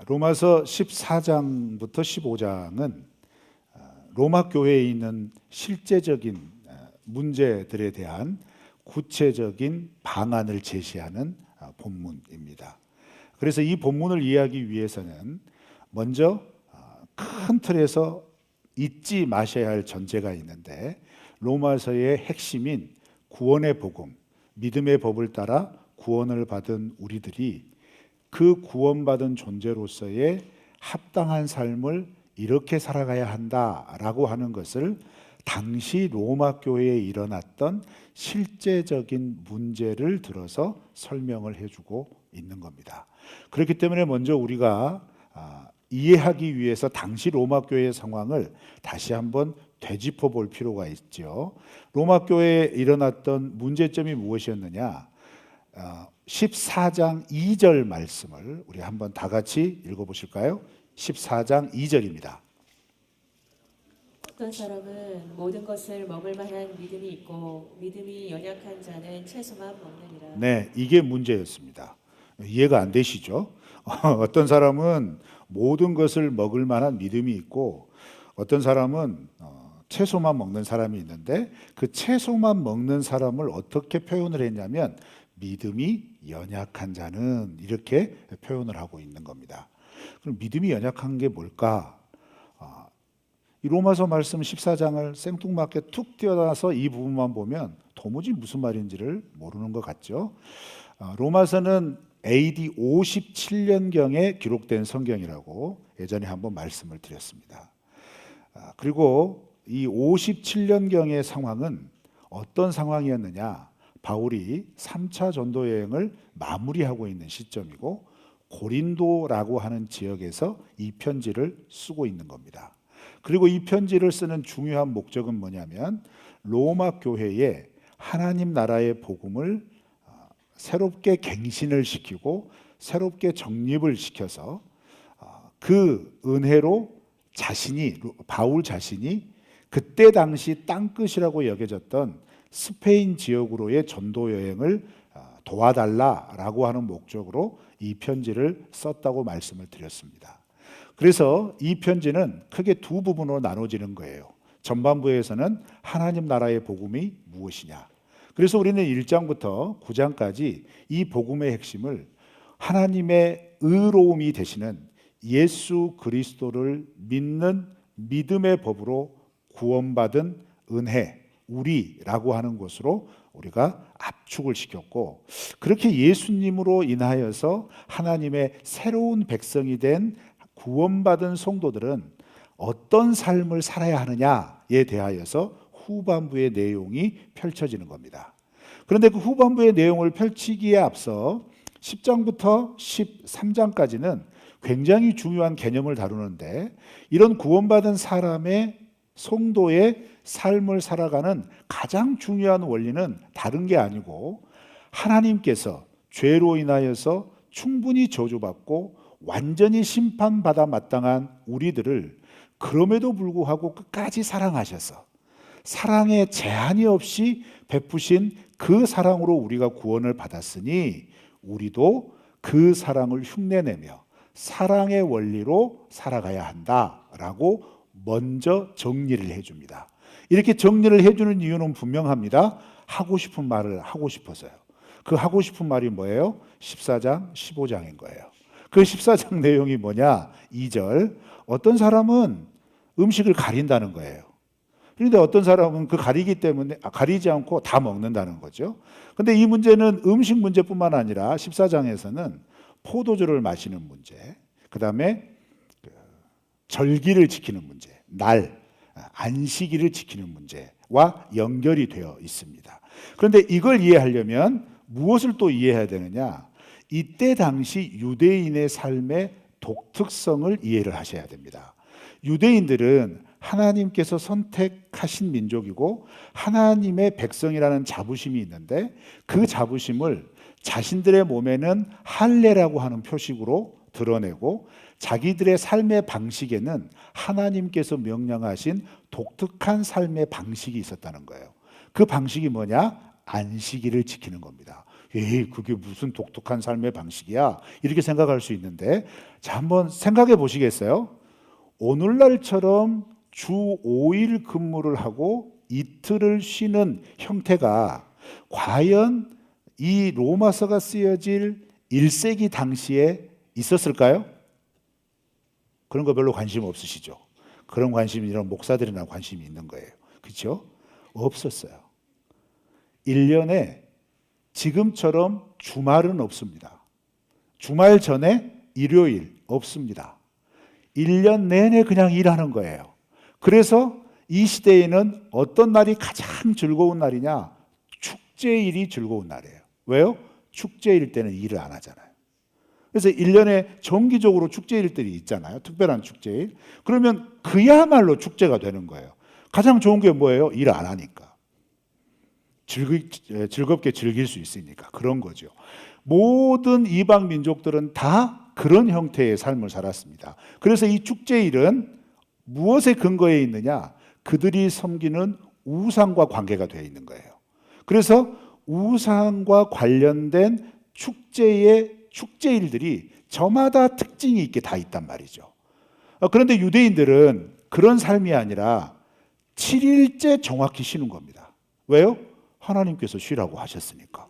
로마서 14장부터 15장은 로마 교회에 있는 실제적인 문제들에 대한 구체적인 방안을 제시하는 본문입니다. 그래서 이 본문을 이해하기 위해서는 먼저 큰 틀에서 잊지 마셔야 할 전제가 있는데, 로마서의 핵심인 구원의 복음, 믿음의 법을 따라 구원을 받은 우리들이 그 구원받은 존재로서의 합당한 삶을 이렇게 살아가야 한다라고 하는 것을 당시 로마 교회에 일어났던 실제적인 문제를 들어서 설명을 해주고 있는 겁니다. 그렇기 때문에 먼저 우리가 이해하기 위해서 당시 로마 교회의 상황을 다시 한번 되짚어 볼 필요가 있죠. 로마 교회에 일어났던 문제점이 무엇이었느냐? 14장 2절 말씀을 우리 한번 다 같이 읽어보실까요? 14장 2절입니다. 어떤 사람은 모든 것을 먹을 만한 믿음이 있고 믿음이 연약한 자는 채소만 먹느니라. 네, 이게 문제였습니다. 이해가 안 되시죠? 어떤 사람은 모든 것을 먹을 만한 믿음이 있고 어떤 사람은 채소만 먹는 사람이 있는데, 그 채소만 먹는 사람을 어떻게 표현을 했냐면 믿음이 연약한 자는, 이렇게 표현을 하고 있는 겁니다. 그럼 믿음이 연약한 게 뭘까? 이 로마서 말씀 14장을 생뚱맞게 툭 띄어놔서 이 부분만 보면 도무지 무슨 말인지를 모르는 것 같죠. 로마서는 AD 57년경에 기록된 성경이라고 예전에 한번 말씀을 드렸습니다. 그리고 이 57년경의 상황은 어떤 상황이었느냐? 바울이 3차 전도 여행을 마무리하고 있는 시점이고 고린도라고 하는 지역에서 이 편지를 쓰고 있는 겁니다. 그리고 이 편지를 쓰는 중요한 목적은 뭐냐면 로마 교회에 하나님 나라의 복음을 새롭게 갱신을 시키고 새롭게 정립을 시켜서 그 은혜로 바울 자신이 그때 당시 땅끝이라고 여겨졌던 스페인 지역으로의 전도 여행을 도와달라라고 하는 목적으로 이 편지를 썼다고 말씀을 드렸습니다. 그래서 이 편지는 크게 두 부분으로 나눠지는 거예요. 전반부에서는 하나님 나라의 복음이 무엇이냐. 그래서 우리는 1장부터 9장까지 이 복음의 핵심을 하나님의 의로움이 되시는 예수 그리스도를 믿는 믿음의 법으로 구원받은 은혜, 우리라고 하는 것으로 우리가 압축을 시켰고, 그렇게 예수님으로 인하여서 하나님의 새로운 백성이 된 구원받은 성도들은 어떤 삶을 살아야 하느냐에 대하여서 후반부의 내용이 펼쳐지는 겁니다. 그런데 그 후반부의 내용을 펼치기에 앞서 10장부터 13장까지는 굉장히 중요한 개념을 다루는데, 이런 구원받은 사람의 성도의 삶을 살아가는 가장 중요한 원리는 다른 게 아니고, 하나님께서 죄로 인하여서 충분히 저주받고 완전히 심판받아 마땅한 우리들을 그럼에도 불구하고 끝까지 사랑하셔서 사랑의 제한이 없이 베푸신 그 사랑으로 우리가 구원을 받았으니 우리도 그 사랑을 흉내내며 사랑의 원리로 살아가야 한다라고 먼저 정리를 해줍니다. 이렇게 정리를 해주는 이유는 분명합니다. 하고 싶은 말을 하고 싶어서요. 그 하고 싶은 말이 뭐예요? 14장, 15장인 거예요. 그 14장 내용이 뭐냐? 2절. 어떤 사람은 음식을 가린다는 거예요. 그런데 어떤 사람은 그 가리기 때문에 가리지 않고 다 먹는다는 거죠. 그런데 이 문제는 음식 문제뿐만 아니라 14장에서는 포도주를 마시는 문제, 그 다음에 절기를 지키는 문제, 안식일을 지키는 문제와 연결이 되어 있습니다. 그런데 이걸 이해하려면 무엇을 또 이해해야 되느냐? 이때 당시 유대인의 삶의 독특성을 이해를 하셔야 됩니다. 유대인들은 하나님께서 선택하신 민족이고 하나님의 백성이라는 자부심이 있는데, 그 자부심을 자신들의 몸에는 할례라고 하는 표식으로 드러내고 자기들의 삶의 방식에는 하나님께서 명령하신 독특한 삶의 방식이 있었다는 거예요. 그 방식이 뭐냐? 안식일을 지키는 겁니다. 에이, 그게 무슨 독특한 삶의 방식이야? 이렇게 생각할 수 있는데, 자, 한번 생각해 보시겠어요? 오늘날처럼 주 5일 근무를 하고 이틀을 쉬는 형태가 과연 이 로마서가 쓰여질 1세기 당시에 있었을까요? 그런 거 별로 관심 없으시죠? 그런 관심이 이런 목사들이나 관심이 있는 거예요. 그렇죠? 없었어요. 1년에 지금처럼 주말은 없습니다. 주말 전에 일요일 없습니다. 1년 내내 그냥 일하는 거예요. 그래서 이 시대에는 어떤 날이 가장 즐거운 날이냐? 축제일이 즐거운 날이에요. 왜요? 축제일 때는 일을 안 하잖아요. 그래서 1년에 정기적으로 축제일들이 있잖아요. 특별한 축제일. 그러면 그야말로 축제가 되는 거예요. 가장 좋은 게 뭐예요? 일 안 하니까. 즐겁게 즐길 수 있으니까. 그런 거죠. 모든 이방 민족들은 다 그런 형태의 삶을 살았습니다. 그래서 이 축제일은 무엇에 근거해 있느냐? 그들이 섬기는 우상과 관계가 되어 있는 거예요. 그래서 우상과 관련된 축제일들이 저마다 특징이 있게 다 있단 말이죠. 그런데 유대인들은 그런 삶이 아니라 7일째 정확히 쉬는 겁니다. 왜요? 하나님께서 쉬라고 하셨으니까.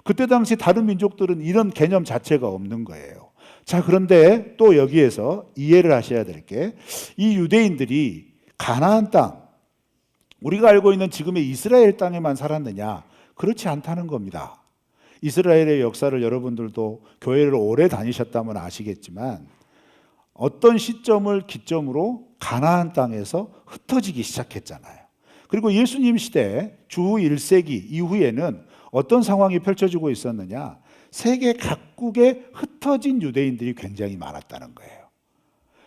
그때 당시 다른 민족들은 이런 개념 자체가 없는 거예요. 자, 그런데 또 여기에서 이해를 하셔야 될 게, 이 유대인들이 가나안 땅, 우리가 알고 있는 지금의 이스라엘 땅에만 살았느냐? 그렇지 않다는 겁니다. 이스라엘의 역사를 여러분들도 교회를 오래 다니셨다면 아시겠지만, 어떤 시점을 기점으로 가나안 땅에서 흩어지기 시작했잖아요. 그리고 예수님 시대 주 1세기 이후에는 어떤 상황이 펼쳐지고 있었느냐? 세계 각국에 흩어진 유대인들이 굉장히 많았다는 거예요.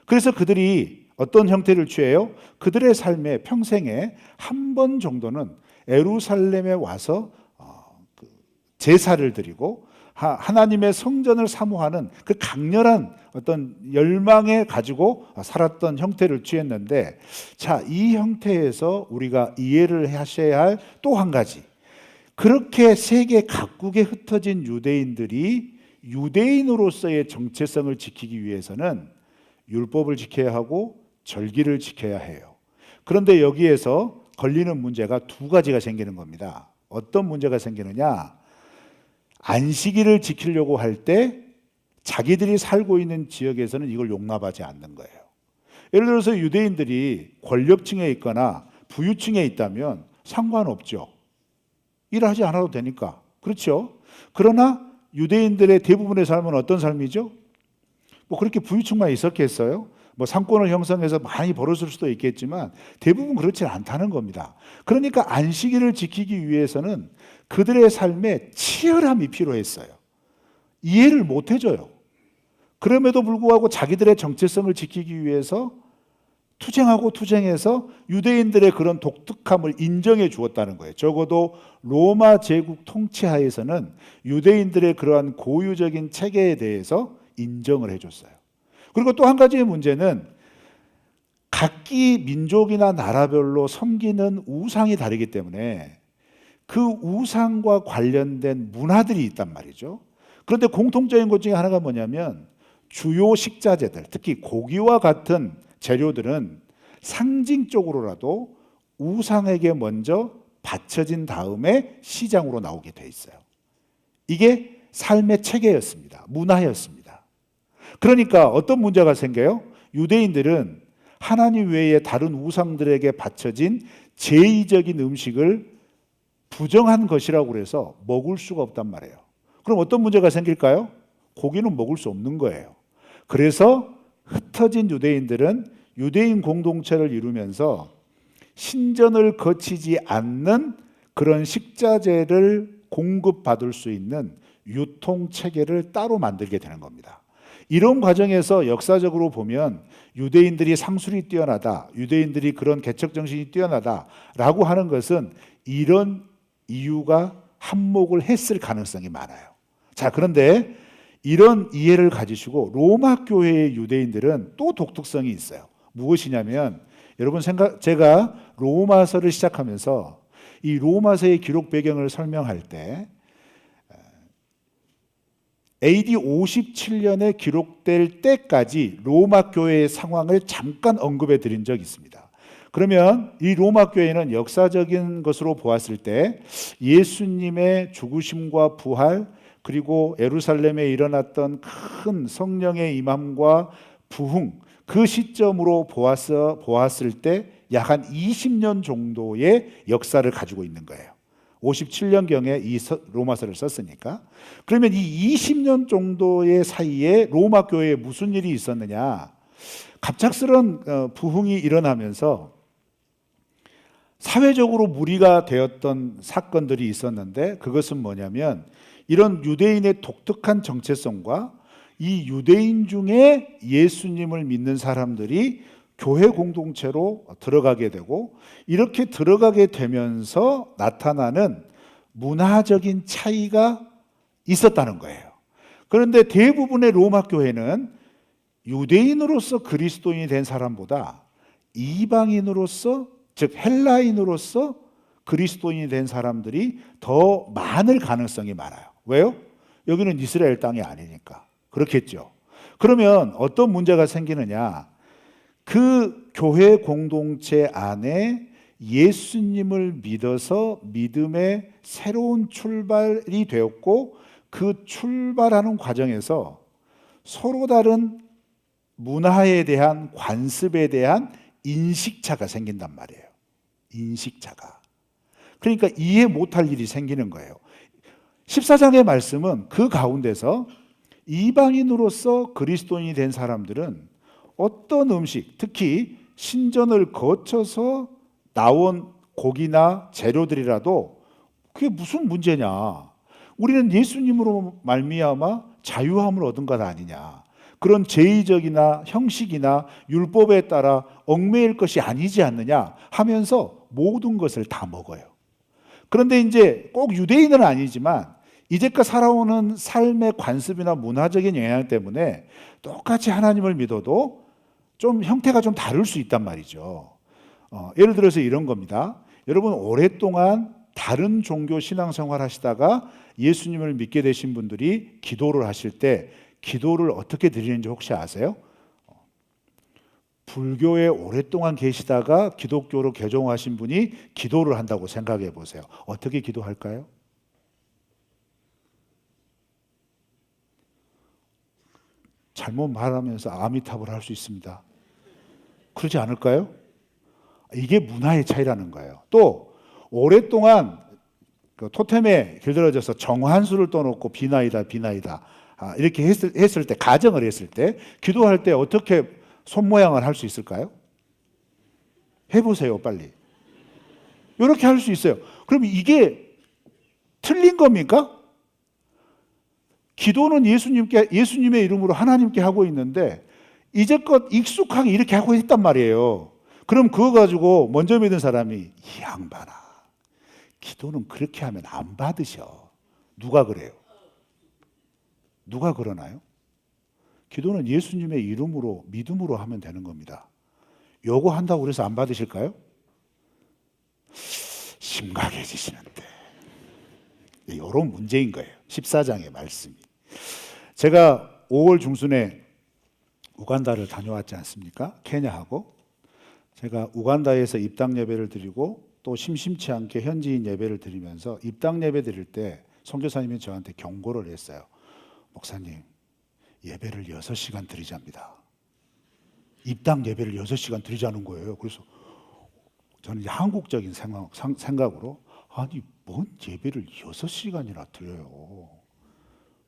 그래서 그들이 어떤 형태를 취해요? 그들의 삶의 평생에 한 번 정도는 예루살렘에 와서 제사를 드리고 하나님의 성전을 사모하는 그 강렬한 어떤 열망에 가지고 살았던 형태를 취했는데, 자, 이 형태에서 우리가 이해를 하셔야 할 또 한 가지, 그렇게 세계 각국에 흩어진 유대인들이 유대인으로서의 정체성을 지키기 위해서는 율법을 지켜야 하고 절기를 지켜야 해요. 그런데 여기에서 걸리는 문제가 두 가지가 생기는 겁니다. 어떤 문제가 생기느냐? 안식일을 지키려고 할 때 자기들이 살고 있는 지역에서는 이걸 용납하지 않는 거예요. 예를 들어서 유대인들이 권력층에 있거나 부유층에 있다면 상관없죠. 일하지 않아도 되니까. 그렇죠? 그러나 유대인들의 대부분의 삶은 어떤 삶이죠? 뭐 그렇게 부유층만 있었겠어요? 뭐 상권을 형성해서 많이 벌었을 수도 있겠지만 대부분 그렇지 않다는 겁니다. 그러니까 안식일을 지키기 위해서는 그들의 삶에 치열함이 필요했어요. 이해를 못 해줘요. 그럼에도 불구하고 자기들의 정체성을 지키기 위해서 투쟁하고 투쟁해서 유대인들의 그런 독특함을 인정해 주었다는 거예요. 적어도 로마 제국 통치하에서는 유대인들의 그러한 고유적인 체계에 대해서 인정을 해줬어요. 그리고 또 한 가지의 문제는 각기 민족이나 나라별로 섬기는 우상이 다르기 때문에 그 우상과 관련된 문화들이 있단 말이죠. 그런데 공통적인 것 중에 하나가 뭐냐면 주요 식자재들, 특히 고기와 같은 재료들은 상징적으로라도 우상에게 먼저 바쳐진 다음에 시장으로 나오게 돼 있어요. 이게 삶의 체계였습니다. 문화였습니다. 그러니까 어떤 문제가 생겨요? 유대인들은 하나님 외에 다른 우상들에게 바쳐진 제의적인 음식을 부정한 것이라고 그래서 먹을 수가 없단 말이에요. 그럼 어떤 문제가 생길까요? 고기는 먹을 수 없는 거예요. 그래서 흩어진 유대인들은 유대인 공동체를 이루면서 신전을 거치지 않는 그런 식자재를 공급받을 수 있는 유통체계를 따로 만들게 되는 겁니다. 이런 과정에서 역사적으로 보면 유대인들이 상술이 뛰어나다, 유대인들이 그런 개척정신이 뛰어나다라고 하는 것은 이런 이유가 한몫을 했을 가능성이 많아요. 자, 그런데 이런 이해를 가지시고 로마 교회의 유대인들은 또 독특성이 있어요. 무엇이냐면 여러분 제가 로마서를 시작하면서 이 로마서의 기록 배경을 설명할 때 AD 57년에 기록될 때까지 로마 교회의 상황을 잠깐 언급해 드린 적이 있습니다. 그러면 이 로마 교회는 역사적인 것으로 보았을 때 예수님의 죽으심과 부활, 그리고 예루살렘에 일어났던 큰 성령의 임함과 부흥, 그 시점으로 보았을 때 약 한 20년 정도의 역사를 가지고 있는 거예요. 57년경에 이 로마서를 썼으니까. 그러면 이 20년 정도의 사이에 로마 교회에 무슨 일이 있었느냐? 갑작스런 부흥이 일어나면서 사회적으로 무리가 되었던 사건들이 있었는데, 그것은 뭐냐면 이런 유대인의 독특한 정체성과 이 유대인 중에 예수님을 믿는 사람들이 교회 공동체로 들어가게 되고, 이렇게 들어가게 되면서 나타나는 문화적인 차이가 있었다는 거예요. 그런데 대부분의 로마 교회는 유대인으로서 그리스도인이 된 사람보다 이방인으로서, 즉 헬라인으로서 그리스도인이 된 사람들이 더 많을 가능성이 많아요. 왜요? 여기는 이스라엘 땅이 아니니까. 그렇겠죠. 그러면 어떤 문제가 생기느냐? 그 교회 공동체 안에 예수님을 믿어서 믿음의 새로운 출발이 되었고, 그 출발하는 과정에서 서로 다른 문화에 대한 관습에 대한 인식차가 생긴단 말이에요. 인식차가. 그러니까 이해 못할 일이 생기는 거예요. 14장의 말씀은 그 가운데서 이방인으로서 그리스도인이 된 사람들은 어떤 음식, 특히 신전을 거쳐서 나온 고기나 재료들이라도 그게 무슨 문제냐? 우리는 예수님으로 말미암아 자유함을 얻은 것 아니냐? 그런 제의적이나 형식이나 율법에 따라 얽매일 것이 아니지 않느냐 하면서 모든 것을 다 먹어요. 그런데 이제 꼭 유대인은 아니지만 이제껏 살아오는 삶의 관습이나 문화적인 영향 때문에 똑같이 하나님을 믿어도 좀 형태가 좀 다를 수 있단 말이죠. 예를 들어서 이런 겁니다. 여러분, 오랫동안 다른 종교 신앙생활 하시다가 예수님을 믿게 되신 분들이 기도를 하실 때 기도를 어떻게 드리는지 혹시 아세요? 불교에 오랫동안 계시다가 기독교로 개종하신 분이 기도를 한다고 생각해 보세요. 어떻게 기도할까요? 잘못 말하면서 아미타불 할 수 있습니다. 그러지 않을까요? 이게 문화의 차이라는 거예요. 또 오랫동안 그 토템에 길들여져서 정한수를 떠놓고 비나이다 이렇게 했을 때, 가정을 했을 때, 기도할 때 어떻게 손 모양을 할 수 있을까요? 해보세요, 빨리. 이렇게 할 수 있어요. 그럼 이게 틀린 겁니까? 기도는 예수님의 이름으로 하나님께 하고 있는데 이제껏 익숙하게 이렇게 하고 있단 말이에요. 그럼 그거 가지고 먼저 믿은 사람이 이 양반아, 기도는 그렇게 하면 안 받으셔. 누가 그래요? 누가 그러나요? 기도는 예수님의 이름으로, 믿음으로 하면 되는 겁니다. 요거 한다고 해서 안 받으실까요? 심각해지시는데. 이런 문제인 거예요. 14장의 말씀이. 제가 5월 중순에 우간다를 다녀왔지 않습니까? 케냐하고. 제가 우간다에서 입당 예배를 드리고 또 심심치 않게 현지인 예배를 드리면서 입당 예배 드릴 때 선교사님이 저한테 경고를 했어요. 목사님, 예배를 6시간 드리자입니다. 입당 예배를 6시간 드리자는 거예요. 그래서 저는 이제 한국적인 생각으로 아니 뭔 예배를 6시간이나 드려요.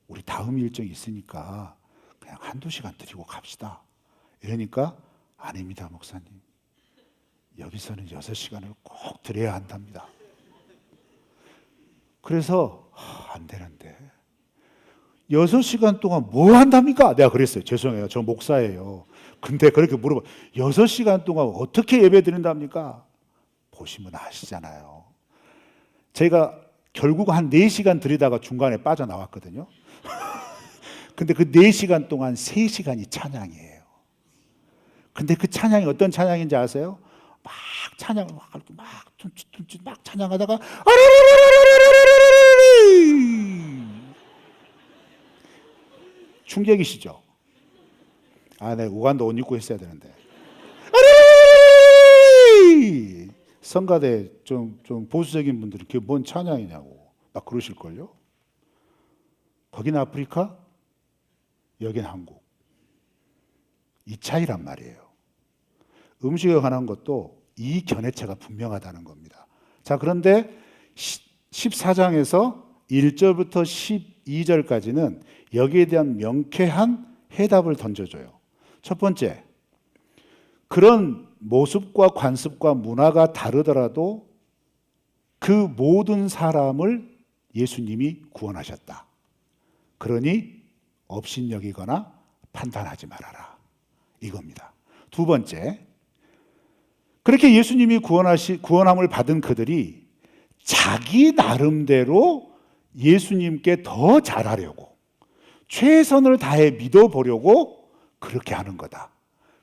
우리 다음 일정이 있으니까 그냥 1-2시간 드리고 갑시다. 이러니까 아닙니다, 목사님. 여기서는 6시간을 꼭 드려야 한답니다. 그래서 안 되는데 6시간 동안 뭐 한답니까? 내가 그랬어요. 죄송해요. 저 목사예요. 근데 그렇게 물어봐. 6시간 동안 어떻게 예배 드린답니까? 보시면 아시잖아요. 제가 결국 한 4시간 드리다가 중간에 빠져나왔거든요. 근데 그 4시간 동안 3시간이 찬양이에요. 근데 그 찬양이 어떤 찬양인지 아세요? 막 찬양을 막 찬양하다가 충격이시죠? 아, 네, 우간다 옷 입고 했어야 되는데. 아리! 성가대 좀 보수적인 분들은 그게 뭔 찬양이냐고 막 그러실걸요? 거긴 아프리카, 여긴 한국. 이 차이란 말이에요. 음식에 관한 것도 이 견해차가 분명하다는 겁니다. 자, 그런데 14장에서 1절부터 12절까지는 여기에 대한 명쾌한 해답을 던져줘요. 첫 번째, 그런 모습과 관습과 문화가 다르더라도 그 모든 사람을 예수님이 구원하셨다. 그러니 업신여기거나 판단하지 말아라. 이겁니다. 두 번째, 그렇게 예수님이 구원함을 받은 그들이 자기 나름대로 예수님께 더 잘하려고 최선을 다해 믿어보려고 그렇게 하는 거다.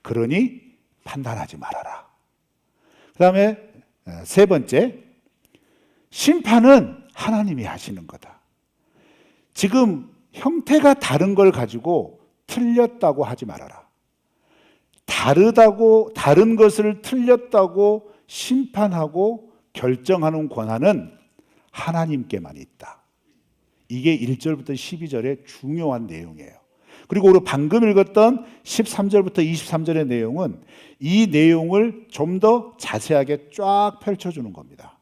그러니 판단하지 말아라. 그 다음에 세 번째, 심판은 하나님이 하시는 거다. 지금 형태가 다른 걸 가지고 틀렸다고 하지 말아라. 다른 것을 틀렸다고 심판하고 결정하는 권한은 하나님께만 있다. 이게 1절부터 12절의 중요한 내용이에요. 그리고 우리 방금 읽었던 13절부터 23절의 내용은 이 내용을 좀 더 자세하게 쫙 펼쳐주는 겁니다.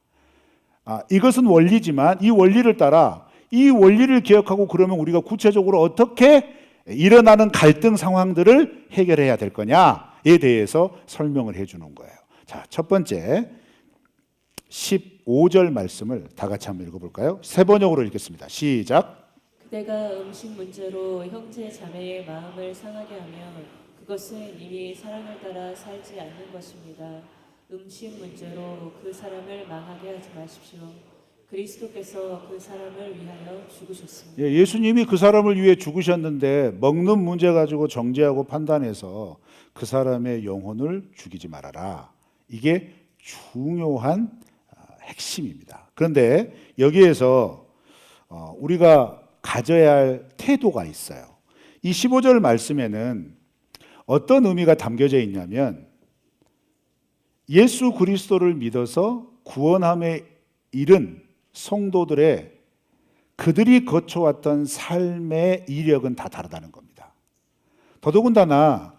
이것은 원리지만 이 원리를 따라 이 원리를 기억하고 그러면 우리가 구체적으로 어떻게 일어나는 갈등 상황들을 해결해야 될 거냐에 대해서 설명을 해주는 거예요. 자, 첫 번째 15절 말씀을 다 같이 한번 읽어볼까요? 세 번역으로 읽겠습니다. 시작. 그대가 음식 문제로 형제 자매의 마음을 상하게 하면 그것은 이미 사랑을 따라 살지 않는 것입니다. 음식 문제로 그 사람을 망하게 하지 마십시오. 그리스도께서 그 사람을 위하여 죽으셨습니다. 예수님이 그 사람을 위해 죽으셨는데 먹는 문제 가지고 정죄하고 판단해서 그 사람의 영혼을 죽이지 말아라. 이게 중요한 핵심입니다. 그런데 여기에서 우리가 가져야 할 태도가 있어요. 이 15절 말씀에는 어떤 의미가 담겨져 있냐면 예수 그리스도를 믿어서 구원함에 이른 성도들의 그들이 거쳐왔던 삶의 이력은 다 다르다는 겁니다. 더더군다나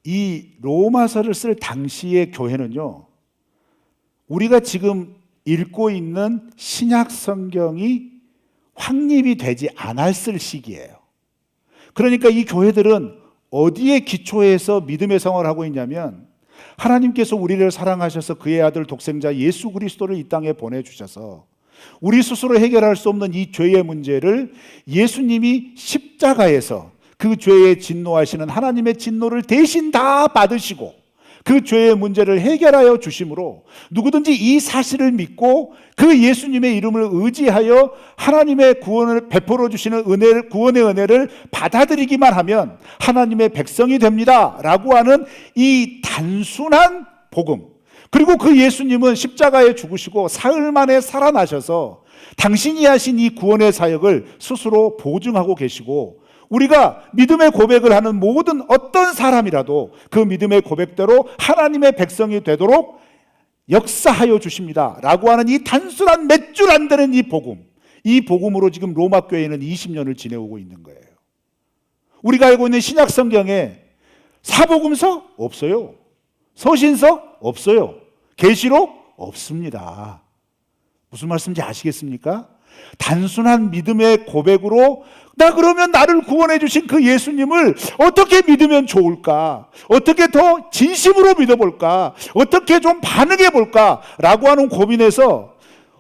이 로마서를 쓸 당시의 교회는요, 우리가 지금 읽고 있는 신약 성경이 확립이 되지 않았을 시기예요. 그러니까 이 교회들은 어디에 기초해서 믿음의 생활을 하고 있냐면 하나님께서 우리를 사랑하셔서 그의 아들 독생자 예수 그리스도를 이 땅에 보내주셔서 우리 스스로 해결할 수 없는 이 죄의 문제를 예수님이 십자가에서 그 죄에 진노하시는 하나님의 진노를 대신 다 받으시고 그 죄의 문제를 해결하여 주심으로 누구든지 이 사실을 믿고 그 예수님의 이름을 의지하여 하나님의 구원을 베풀어 주시는 은혜를, 구원의 은혜를 받아들이기만 하면 하나님의 백성이 됩니다 라고 하는 이 단순한 복음, 그리고 그 예수님은 십자가에 죽으시고 사흘 만에 살아나셔서 당신이 하신 이 구원의 사역을 스스로 보증하고 계시고 우리가 믿음의 고백을 하는 모든 어떤 사람이라도 그 믿음의 고백대로 하나님의 백성이 되도록 역사하여 주십니다 라고 하는 이 단순한 몇 줄 안 되는 이 복음, 이 복음으로 지금 로마 교회는 20년을 지내오고 있는 거예요. 우리가 알고 있는 신약 성경에 사복음서 없어요. 서신서 없어요. 계시록 없습니다. 무슨 말씀인지 아시겠습니까? 단순한 믿음의 고백으로 나 그러면 나를 구원해 주신 그 예수님을 어떻게 믿으면 좋을까? 어떻게 더 진심으로 믿어볼까? 어떻게 좀 반응해 볼까? 라고 하는 고민에서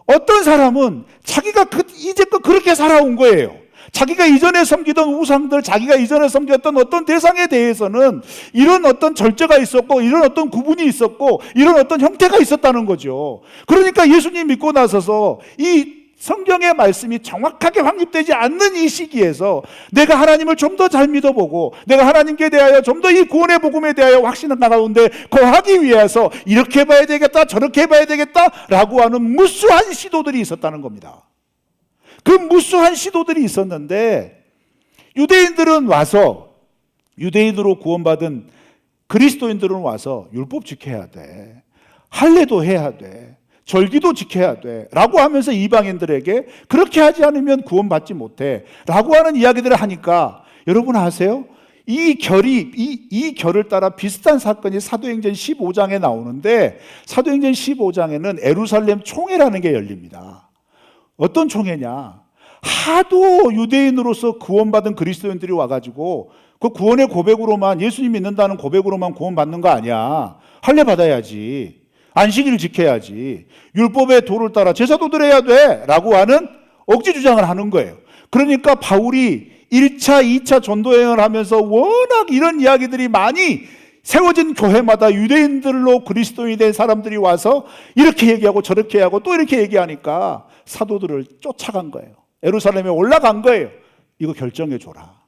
어떤 사람은 자기가 이제껏 그렇게 살아온 거예요. 자기가 이전에 섬기던 우상들, 자기가 이전에 섬겼던 어떤 대상에 대해서는 이런 어떤 절제가 있었고 이런 어떤 구분이 있었고 이런 어떤 형태가 있었다는 거죠. 그러니까 예수님 믿고 나서서 이 성경의 말씀이 정확하게 확립되지 않는 이 시기에서 내가 하나님을 좀 더 잘 믿어보고 내가 하나님께 대하여 좀 더 이 구원의 복음에 대하여 확신을 가운데 거하기 위해서 이렇게 봐야 되겠다 저렇게 봐야 되겠다라고 하는 무수한 시도들이 있었다는 겁니다. 그 무수한 시도들이 있었는데 유대인들은 와서, 유대인으로 구원받은 그리스도인들은 와서 율법 지켜야 돼, 할례도 해야 돼, 절기도 지켜야 돼 라고 하면서 이방인들에게 그렇게 하지 않으면 구원받지 못해 라고 하는 이야기들을 하니까, 여러분 아세요? 이 결을 따라 비슷한 사건이 사도행전 15장에 나오는데, 사도행전 15장에는 에루살렘 총회라는 게 열립니다. 어떤 총회냐? 하도 유대인으로서 구원받은 그리스도인들이 와가지고 그 구원의 고백으로만, 예수님 믿는다는 고백으로만 구원받는 거 아니야. 할례 받아야지, 안식일을 지켜야지, 율법의 도를 따라 제사도 드려야 돼 라고 하는 억지 주장을 하는 거예요. 그러니까 바울이 1차, 2차 전도여행을 하면서 워낙 이런 이야기들이 많이 세워진 교회마다 유대인들로 그리스도인이 된 사람들이 와서 이렇게 얘기하고 저렇게 하고 또 이렇게 얘기하니까 사도들을 쫓아간 거예요. 예루살렘에 올라간 거예요. 이거 결정해 줘라.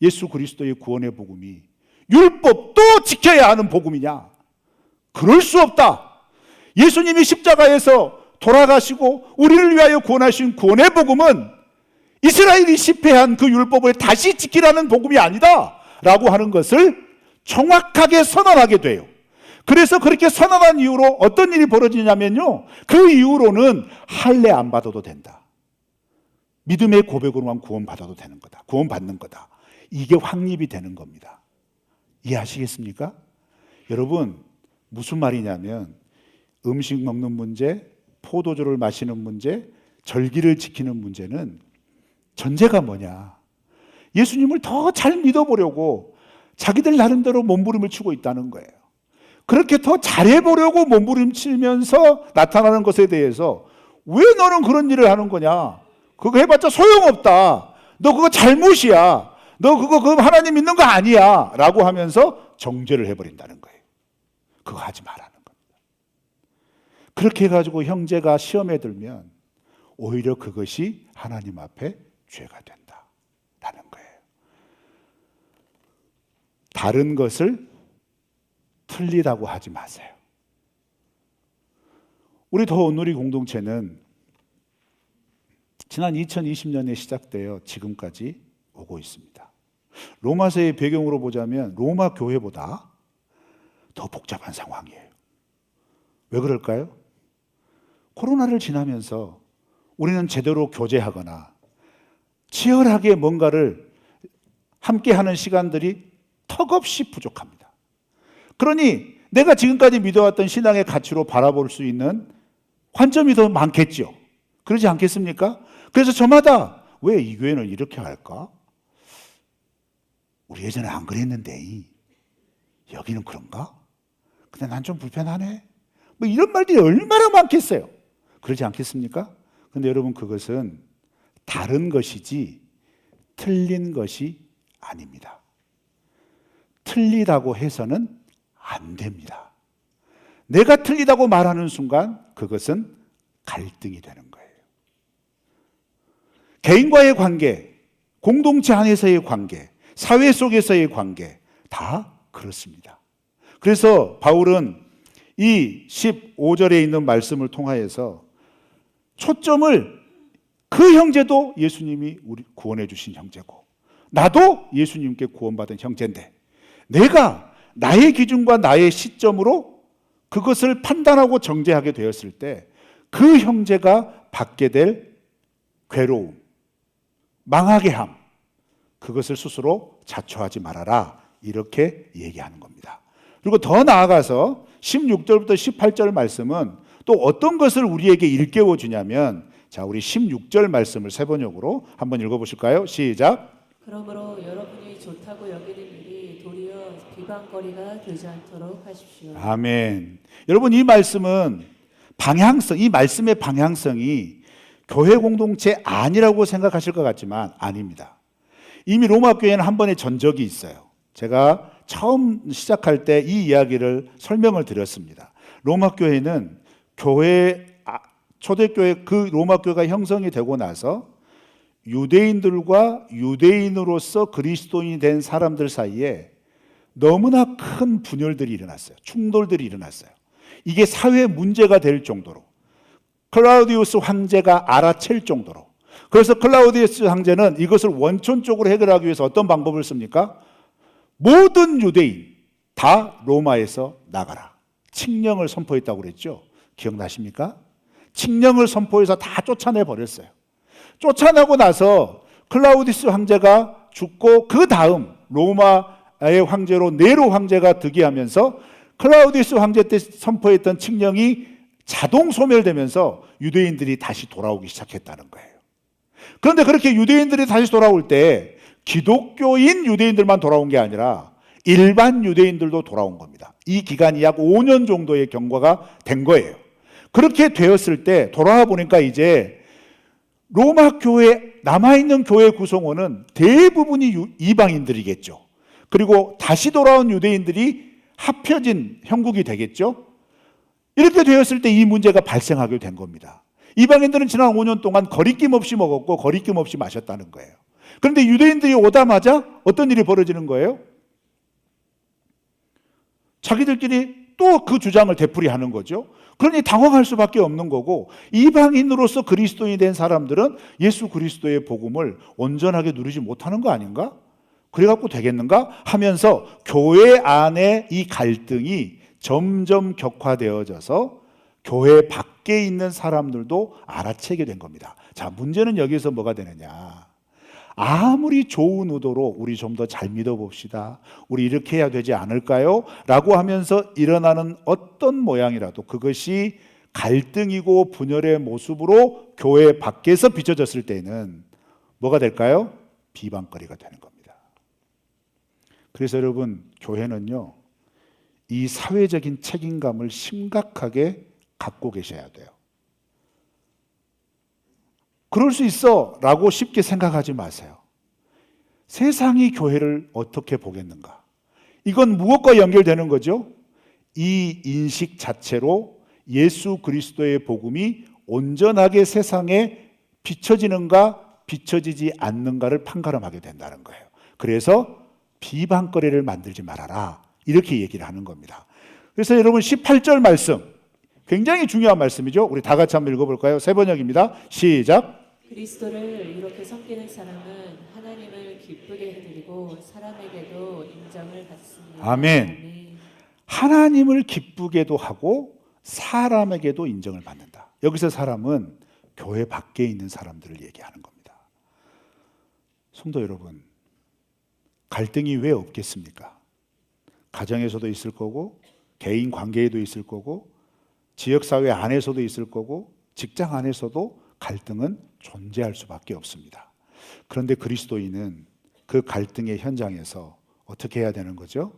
예수 그리스도의 구원의 복음이 율법도 지켜야 하는 복음이냐? 그럴 수 없다. 예수님이 십자가에서 돌아가시고 우리를 위하여 구원하신 구원의 복음은 이스라엘이 실패한 그 율법을 다시 지키라는 복음이 아니다 라고 하는 것을 정확하게 선언하게 돼요. 그래서 그렇게 선언한 이후로 어떤 일이 벌어지냐면요, 그 이후로는 할례 안 받아도 된다, 믿음의 고백으로만 구원받아도 되는 거다, 구원받는 거다, 이게 확립이 되는 겁니다. 이해하시겠습니까? 여러분, 무슨 말이냐면 음식 먹는 문제, 포도주를 마시는 문제, 절기를 지키는 문제는 전제가 뭐냐? 예수님을 더 잘 믿어보려고 자기들 나름대로 몸부림을 치고 있다는 거예요. 그렇게 더 잘해보려고 몸부림치면서 나타나는 것에 대해서 왜 너는 그런 일을 하는 거냐? 그거 해봤자 소용없다, 너 그거 잘못이야, 너 그거 하나님 믿는 거 아니야 라고 하면서 정죄를 해버린다는 거예요. 그거 하지 말라는 겁니다. 그렇게 해가지고 형제가 시험에 들면 오히려 그것이 하나님 앞에 죄가 된다라는 거예요. 다른 것을 틀리다고 하지 마세요. 우리 더 온누리 공동체는 지난 2020년에 시작되어 지금까지 오고 있습니다. 로마서의 배경으로 보자면 로마 교회보다 더 복잡한 상황이에요. 왜 그럴까요? 코로나를 지나면서 우리는 제대로 교제하거나 치열하게 뭔가를 함께하는 시간들이 턱없이 부족합니다. 그러니 내가 지금까지 믿어왔던 신앙의 가치로 바라볼 수 있는 관점이 더 많겠죠. 그러지 않겠습니까? 그래서 저마다 왜 이 교회는 이렇게 할까? 우리 예전에 안 그랬는데 여기는 그런가? 근데 난 좀 불편하네, 뭐 이런 말들이 얼마나 많겠어요. 그러지 않겠습니까? 근데 여러분, 그것은 다른 것이지 틀린 것이 아닙니다. 틀리다고 해서는 안 됩니다. 내가 틀리다고 말하는 순간 그것은 갈등이 되는 거예요. 개인과의 관계, 공동체 안에서의 관계, 사회 속에서의 관계 다 그렇습니다. 그래서 바울은 이 15절에 있는 말씀을 통하여서 초점을, 그 형제도 예수님이 우리 구원해 주신 형제고 나도 예수님께 구원받은 형제인데, 내가 나의 기준과 나의 시점으로 그것을 판단하고 정죄하게 되었을 때 그 형제가 받게 될 괴로움, 망하게 함, 그것을 스스로 자초하지 말아라, 이렇게 얘기하는 겁니다. 그리고 더 나아가서 16절부터 18절 말씀은 또 어떤 것을 우리에게 일깨워 주냐면, 자, 우리 16절 말씀을 세 번역으로 한번 읽어보실까요? 시작. 그러므로 여러분이 좋다고 여기는 일이 도리어 비방거리가 되지 않도록 하십시오. 아멘. 여러분, 이 말씀은 이 말씀의 방향성이 교회 공동체 아니라고 생각하실 것 같지만 아닙니다. 이미 로마 교회는 한 번의 전적이 있어요. 제가 처음 시작할 때 이 이야기를 설명을 드렸습니다. 로마 교회는 초대교회, 그 로마 교회가 형성이 되고 나서 유대인들과 유대인으로서 그리스도인이 된 사람들 사이에 너무나 큰 분열들이 일어났어요. 충돌들이 일어났어요. 이게 사회 문제가 될 정도로, 클라우디우스 황제가 알아챌 정도로, 그래서 클라우디우스 황제는 이것을 원천적으로 해결하기 위해서 어떤 방법을 씁니까? 모든 유대인 다 로마에서 나가라. 칙령을 선포했다고 그랬죠. 기억나십니까? 칙령을 선포해서 다 쫓아내 버렸어요. 쫓아내고 나서 클라우디우스 황제가 죽고 그 다음 로마의 황제로 네로 황제가 득위하면서 클라우디우스 황제 때 선포했던 칙령이 자동 소멸되면서 유대인들이 다시 돌아오기 시작했다는 거예요. 그런데 그렇게 유대인들이 다시 돌아올 때 기독교인 유대인들만 돌아온 게 아니라 일반 유대인들도 돌아온 겁니다. 이 기간이 약 5년 정도의 경과가 된 거예요. 그렇게 되었을 때 돌아와 보니까 이제 로마 교회, 남아있는 교회 구성원은 대부분이 이방인들이겠죠. 그리고 다시 돌아온 유대인들이 합혀진 형국이 되겠죠. 이렇게 되었을 때 이 문제가 발생하게 된 겁니다. 이방인들은 지난 5년 동안 거리낌 없이 먹었고 거리낌 없이 마셨다는 거예요. 그런데 유대인들이 오자마자 어떤 일이 벌어지는 거예요? 자기들끼리 또 그 주장을 되풀이하는 거죠. 그러니 당황할 수밖에 없는 거고, 이방인으로서 그리스도인이 된 사람들은 예수 그리스도의 복음을 온전하게 누리지 못하는 거 아닌가? 그래갖고 되겠는가? 하면서 교회 안에 이 갈등이 점점 격화되어져서 교회 밖에 있는 사람들도 알아채게 된 겁니다. 자, 문제는 여기서 뭐가 되느냐? 아무리 좋은 의도로 우리 좀 더 잘 믿어봅시다, 우리 이렇게 해야 되지 않을까요? 라고 하면서 일어나는 어떤 모양이라도 그것이 갈등이고 분열의 모습으로 교회 밖에서 비춰졌을 때는 뭐가 될까요? 비방거리가 되는 겁니다. 그래서 여러분, 교회는요, 이 사회적인 책임감을 심각하게 갖고 계셔야 돼요. 그럴 수 있어 라고 쉽게 생각하지 마세요. 세상이 교회를 어떻게 보겠는가? 이건 무엇과 연결되는 거죠? 이 인식 자체로 예수 그리스도의 복음이 온전하게 세상에 비춰지는가 비춰지지 않는가를 판가름하게 된다는 거예요. 그래서 비방거리를 만들지 말아라, 이렇게 얘기를 하는 겁니다. 그래서 여러분 18절 말씀, 굉장히 중요한 말씀이죠. 우리 다 같이 한번 읽어볼까요? 세 번역입니다. 시작. 그리스도를 이렇게 섬기는 사람은 하나님을 기쁘게 해드리고 사람에게도 인정을 받습니다. 아멘. 하나님을 기쁘게도 하고 사람에게도 인정을 받는다. 여기서 사람은 교회 밖에 있는 사람들을 얘기하는 겁니다. 성도 여러분, 갈등이 왜 없겠습니까? 가정에서도 있을 거고, 개인 관계에도 있을 거고, 지역사회 안에서도 있을 거고, 직장 안에서도 갈등은 존재할 수밖에 없습니다. 그런데 그리스도인은 그 갈등의 현장에서 어떻게 해야 되는 거죠?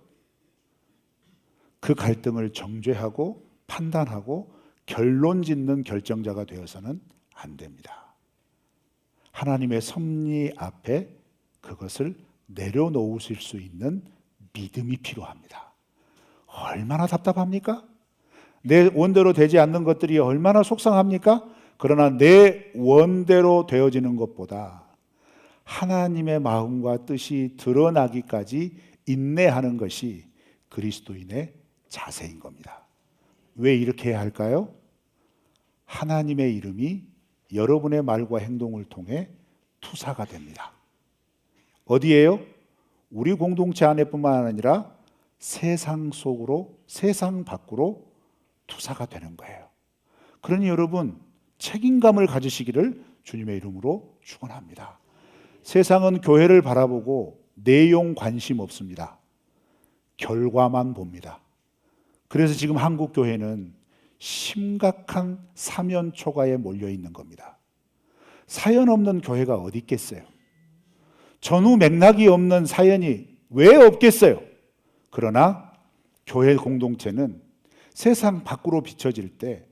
그 갈등을 정죄하고 판단하고 결론 짓는 결정자가 되어서는 안 됩니다. 하나님의 섭리 앞에 그것을 내려놓으실 수 있는 믿음이 필요합니다. 얼마나 답답합니까? 내 원대로 되지 않는 것들이 얼마나 속상합니까? 그러나 내 원대로 되어지는 것보다 하나님의 마음과 뜻이 드러나기까지 인내하는 것이 그리스도인의 자세인 겁니다. 왜 이렇게 해야 할까요? 하나님의 이름이 여러분의 말과 행동을 통해 투사가 됩니다. 어디에요? 우리 공동체 안에뿐만 아니라 세상 속으로, 세상 밖으로 투사가 되는 거예요. 그러니 여러분, 책임감을 가지시기를 주님의 이름으로 축원합니다. 세상은 교회를 바라보고 내용 관심 없습니다. 결과만 봅니다. 그래서 지금 한국 교회는 심각한 사면 초가에 몰려 있는 겁니다. 사연 없는 교회가 어디 있겠어요? 전후 맥락이 없는 사연이 왜 없겠어요? 그러나 교회 공동체는 세상 밖으로 비춰질 때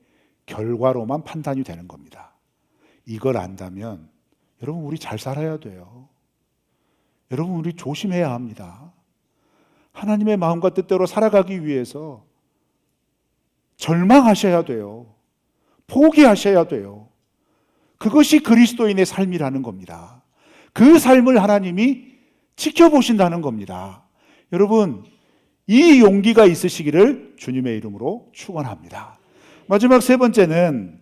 결과로만 판단이 되는 겁니다. 이걸 안다면 여러분, 우리 잘 살아야 돼요. 여러분, 우리 조심해야 합니다. 하나님의 마음과 뜻대로 살아가기 위해서 절망하셔야 돼요. 포기하셔야 돼요. 그것이 그리스도인의 삶이라는 겁니다. 그 삶을 하나님이 지켜보신다는 겁니다. 여러분, 이 용기가 있으시기를 주님의 이름으로 축원합니다. 마지막 세 번째는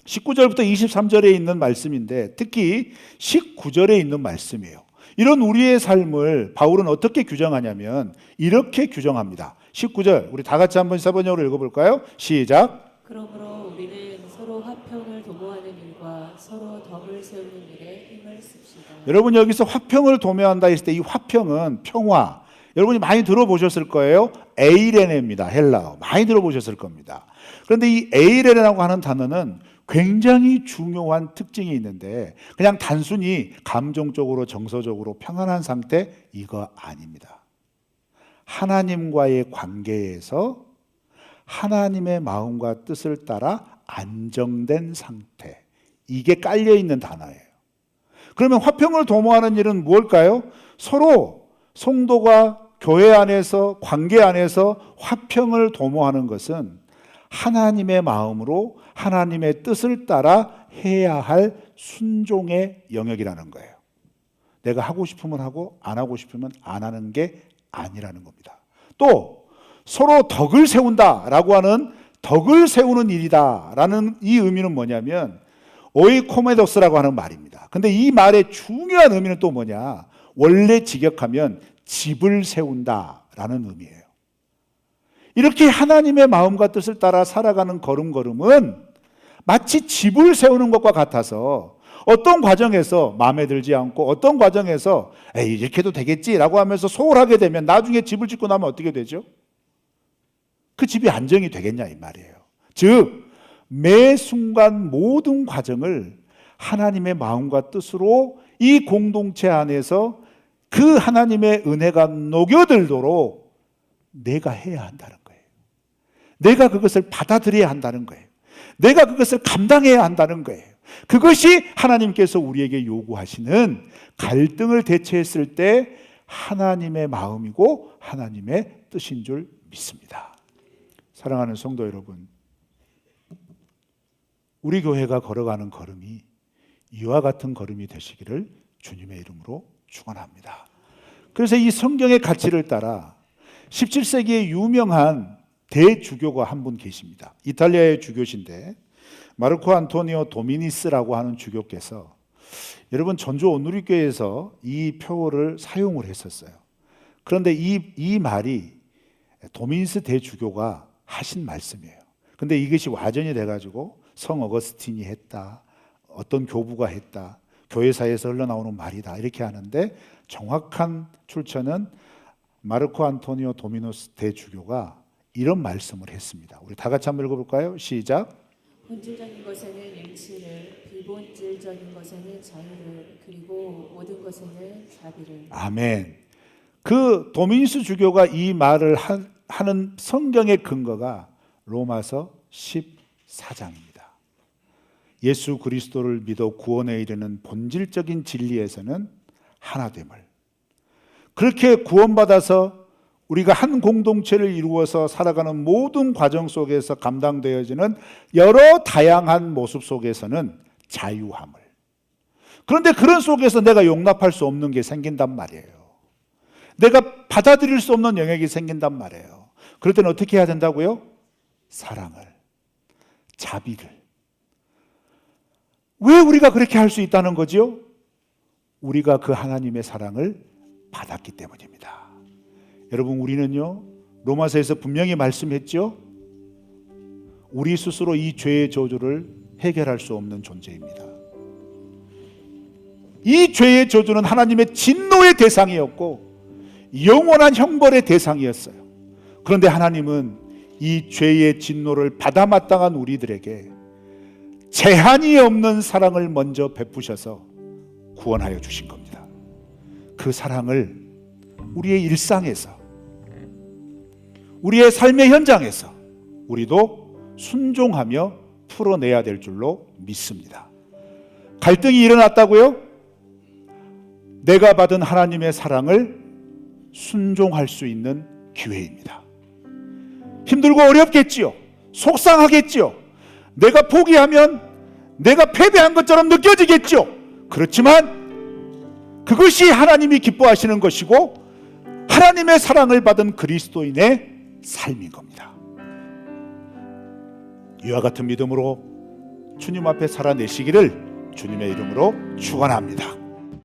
19절부터 23절에 있는 말씀인데 특히 19절에 있는 말씀이에요. 이런 우리의 삶을 바울은 어떻게 규정하냐면 이렇게 규정합니다. 19절 우리 다 같이 한번 사번역으로 읽어볼까요? 시작. 그러므로 우리는 서로 화평을 도모하는 일과 서로 덕을 세우는 일에 힘을 씁시다. 여러분 여기서 화평을 도모한다 했을 때 이 화평은 평화, 여러분이 많이 들어보셨을 거예요. 에이레네입니다. 헬라어 많이 들어보셨을 겁니다. 그런데 이 에이레네라고 하는 단어는 굉장히 중요한 특징이 있는데 그냥 단순히 감정적으로 정서적으로 평안한 상태 이거 아닙니다. 하나님과의 관계에서 하나님의 마음과 뜻을 따라 안정된 상태, 이게 깔려있는 단어예요. 그러면 화평을 도모하는 일은 무엇일까요? 서로 성도가 교회 안에서 관계 안에서 화평을 도모하는 것은 하나님의 마음으로 하나님의 뜻을 따라 해야 할 순종의 영역이라는 거예요. 내가 하고 싶으면 하고 안 하고 싶으면 안 하는 게 아니라는 겁니다. 또 서로 덕을 세운다라고 하는 덕을 세우는 일이다라는 이 의미는 뭐냐면 오이코메도스라고 하는 말입니다. 근데 이 말의 중요한 의미는 또 뭐냐? 원래 직역하면 집을 세운다라는 의미예요. 이렇게 하나님의 마음과 뜻을 따라 살아가는 걸음걸음은 마치 집을 세우는 것과 같아서 어떤 과정에서 마음에 들지 않고 어떤 과정에서 에이 이렇게 해도 되겠지라고 하면서 소홀하게 되면 나중에 집을 짓고 나면 어떻게 되죠? 그 집이 안정이 되겠냐 이 말이에요. 즉 매 순간 모든 과정을 하나님의 마음과 뜻으로 이 공동체 안에서 그 하나님의 은혜가 녹여들도록 내가 해야 한다는 거예요. 내가 그것을 받아들여야 한다는 거예요. 내가 그것을 감당해야 한다는 거예요. 그것이 하나님께서 우리에게 요구하시는 갈등을 대처했을 때 하나님의 마음이고 하나님의 뜻인 줄 믿습니다. 사랑하는 성도 여러분, 우리 교회가 걸어가는 걸음이 이와 같은 걸음이 되시기를 주님의 이름으로 축원합니다. 그래서 이 성경의 가치를 따라 17세기의 유명한 대주교가 한 분 계십니다. 이탈리아의 주교신데 마르코 안토니오 도미니스라고 하는 주교께서 여러분 전주 온누리교회에서 이 표어를 사용을 했었어요. 그런데 이 말이 도미니스 대주교가 하신 말씀이에요. 근데 이것이 와전이 돼가지고 성 어거스틴이 했다, 어떤 교부가 했다, 교회사에서 흘러나오는 말이다 이렇게 하는데 정확한 출처는 마르코 안토니오 도미니스 대주교가 이런 말씀을 했습니다. 우리 다 같이 한번 읽어볼까요? 시작. 본질적인 것에는 일치를, 비본질적인 것에는 자유를, 그리고 모든 것에는 자비를. 아멘. 그 도미니스 주교가 이 말을 하는 성경의 근거가 로마서 14장입니다. 예수 그리스도를 믿어 구원에 이르는 본질적인 진리에서는 하나됨을, 그렇게 구원받아서 우리가 한 공동체를 이루어서 살아가는 모든 과정 속에서 감당되어지는 여러 다양한 모습 속에서는 자유함을, 그런데 그런 속에서 내가 용납할 수 없는 게 생긴단 말이에요. 내가 받아들일 수 없는 영역이 생긴단 말이에요. 그럴 때는 어떻게 해야 된다고요? 사랑을, 자비를. 왜 우리가 그렇게 할 수 있다는 거죠? 우리가 그 하나님의 사랑을 받았기 때문입니다. 여러분 우리는요 로마서에서 분명히 말씀했죠. 우리 스스로 이 죄의 저주를 해결할 수 없는 존재입니다. 이 죄의 저주는 하나님의 진노의 대상이었고 영원한 형벌의 대상이었어요. 그런데 하나님은 이 죄의 진노를 받아 마땅한 우리들에게 제한이 없는 사랑을 먼저 베푸셔서 구원하여 주신 겁니다. 그 사랑을 우리의 일상에서, 우리의 삶의 현장에서 우리도 순종하며 풀어내야 될 줄로 믿습니다. 갈등이 일어났다고요? 내가 받은 하나님의 사랑을 순종할 수 있는 기회입니다. 힘들고 어렵겠지요. 속상하겠지요. 내가 포기하면 내가 패배한 것처럼 느껴지겠죠. 그렇지만 그것이 하나님이 기뻐하시는 것이고 하나님의 사랑을 받은 그리스도인의 삶인 겁니다. 이와 같은 믿음으로 주님 앞에 살아내시기를 주님의 이름으로 축원합니다.